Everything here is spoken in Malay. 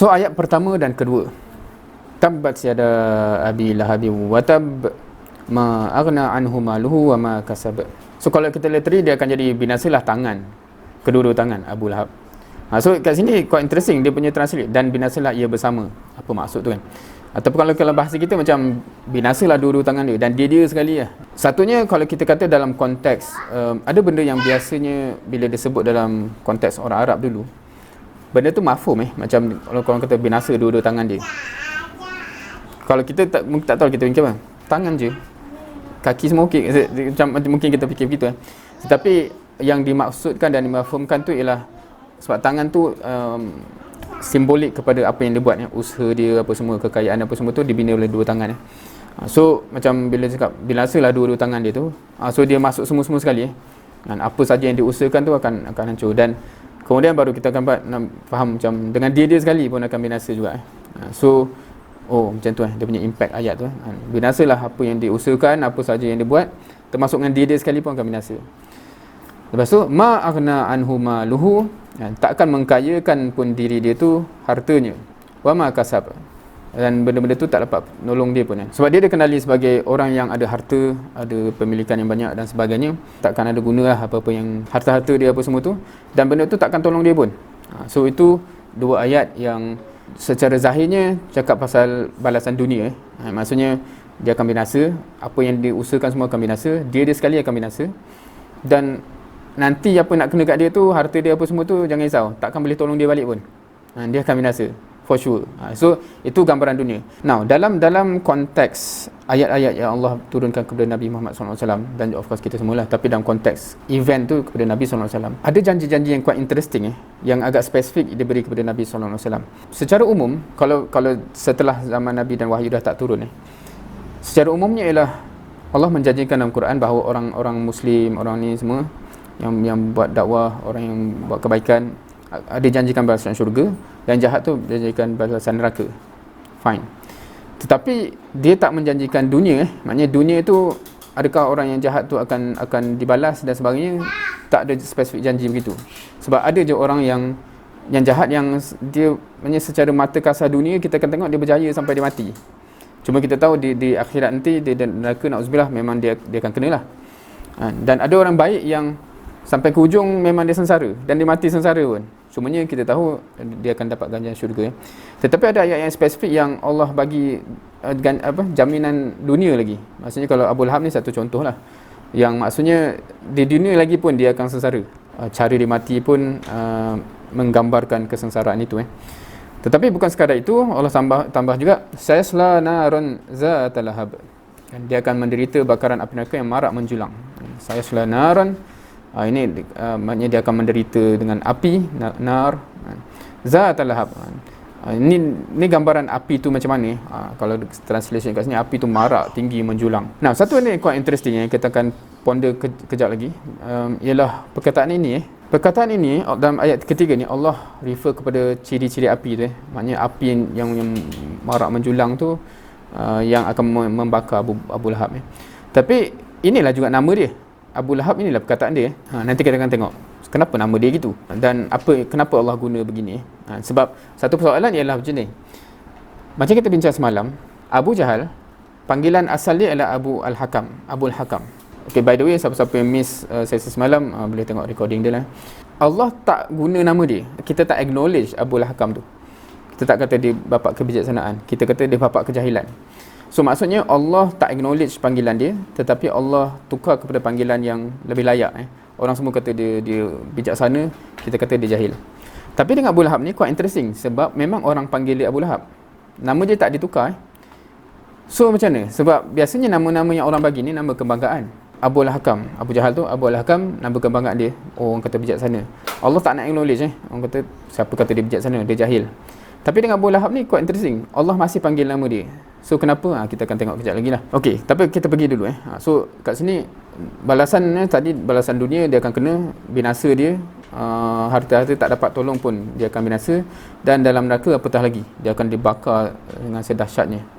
So ayat pertama dan kedua, tabbat yada abi lahabi wa tab ma aghna anhu maluhu wa ma kasab. So kalau kita literally, dia akan jadi binasalah tangan, kedua-dua tangan Abu Lahab. So kat sini quite interesting dia punya translate, dan binasalah ia bersama. Apa maksud tu kan? Ataupun kalau bahasa kita macam binasalah dua-dua tangan dia, dan dia sekali lah. Satunya kalau kita kata dalam konteks ada benda yang biasanya bila disebut dalam konteks orang Arab dulu, benda tu mafhum macam kalau korang kata binasa dua-dua tangan dia. Kalau kita tak tahu kita fikir apa, tangan je, kaki semua okey, macam mungkin kita fikir begitu Tetapi yang dimaksudkan dan dimafhumkan tu ialah sebab tangan tu simbolik kepada apa yang dia buat usaha dia, apa semua, kekayaan apa semua tu dibina oleh dua tangan So macam bila cakap binasalah dua-dua tangan dia tu, so dia masuk semua-semua sekali dan apa saja yang diusahakan tu akan hancur. Dan kemudian baru kita akan faham macam dengan dia sekali pun akan binasa juga So macam tu dia punya impact ayat tu binasalah apa yang diusahakan, apa saja yang dia buat, termasuk dengan dia sekali pun akan binasa. Lepas tu ma aghna anhu maluhu, takkan mengkayakan pun diri dia tu hartanya, wa ma kasab, dan benda-benda tu tak dapat nolong dia pun sebab dia dikenali sebagai orang yang ada harta, ada pemilikan yang banyak dan sebagainya. Takkan ada guna lah apa-apa yang harta-harta dia apa semua tu, dan benda tu takkan tolong dia pun. So itu dua ayat yang secara zahirnya cakap pasal balasan dunia maksudnya dia akan binasa, apa yang diusahakan semua akan binasa, dia sekali akan binasa, dan nanti apa nak kena kat dia tu, harta dia apa semua tu, jangan risau, takkan boleh tolong dia balik pun. Dia akan binasa for sure. So itu gambaran dunia. Now dalam konteks ayat-ayat yang Allah turunkan kepada Nabi Muhammad SAW, dan of course kita semualah, tapi dalam konteks event tu kepada Nabi SAW, ada janji-janji yang quite interesting yang agak spesifik diberi kepada Nabi SAW. Secara umum, kalau setelah zaman Nabi dan wahyu dah tak turun secara umumnya ialah Allah menjanjikan dalam Quran bahawa orang-orang Muslim, orang ni semua yang buat dakwah, orang yang buat kebaikan, ada janjikan balasan syurga, dan jahat tu janjikan balasan neraka. Fine. Tetapi dia tak menjanjikan dunia maknanya dunia tu adakah orang yang jahat tu akan dibalas dan sebagainya, tak ada spesifik janji begitu. Sebab ada je orang yang jahat yang dia maknanya secara mata kasar dunia kita akan tengok dia berjaya sampai dia mati. Cuma kita tahu di akhirat nanti dia neraka, na'udzubillah, memang dia akan kenalah. Dan ada orang baik yang sampai ke hujung memang dia sengsara dan dia mati sengsara pun. Cumanya kita tahu dia akan dapat ganjaran syurga. Tetapi ada ayat yang spesifik yang Allah bagi jaminan dunia lagi. Maksudnya kalau Abu Lahab ni satu contoh lah, yang maksudnya di dunia lagi pun dia akan sengsara. Cara dia mati pun menggambarkan kesengsaraan itu Tetapi bukan sekadar itu, Allah tambah juga sayasla naron zatal lahab, dia akan menderita bakaran api neraka yang marak menjulang. Sayasla naron, ini maknanya dia akan menderita dengan api nar zatal lahab. Ini gambaran api tu macam mana kalau translation kat sini, api tu marak, tinggi, menjulang. Nah, satu ni quite interesting yang kita akan ponder kejap lagi, ialah perkataan ini perkataan ini dalam ayat ketiga ni Allah refer kepada ciri-ciri api tu maknanya api yang marak menjulang tu yang akan membakar Abu Lahab Tapi inilah juga nama dia, Abu Lahab, inilah perkataan dia. Nanti kita akan tengok kenapa nama dia gitu, dan kenapa Allah guna begini. Sebab satu persoalan ialah macam ni, macam kita bincang semalam, Abu Jahal panggilan asal dia adalah Abul Hakam. Okay, by the way, siapa-siapa yang miss sesi semalam boleh tengok recording dia lah. Allah tak guna nama dia, kita tak acknowledge Abul Hakam tu. Kita tak kata dia bapa kebijaksanaan, kita kata dia bapa kejahilan. So maksudnya Allah tak acknowledge panggilan dia, tetapi Allah tukar kepada panggilan yang lebih layak. Orang semua kata dia bijaksana, kita kata dia jahil. Tapi dengan Abu Lahab ni quite interesting, sebab memang orang panggil dia Abu Lahab, nama dia tak ditukar. So macam mana? Sebab biasanya nama-nama yang orang bagi ni nama kebanggaan. Abu Hakam, Abu Jahal tu Abu Hakam, nama kebanggaan dia. Orang kata bijaksana. Allah tak nak acknowledge orang kata, siapa kata dia bijaksana, dia jahil. Tapi dengan Abu Lahab ni quite interesting, Allah masih panggil nama dia. So kenapa? Kita akan tengok kejap lagi lah. Okey, tapi kita pergi dulu So kat sini balasan tadi, balasan dunia dia akan kena, binasa dia, harta-harta tak dapat tolong pun dia akan binasa, dan dalam neraka apatah lagi, dia akan dibakar dengan sedahsyatnya.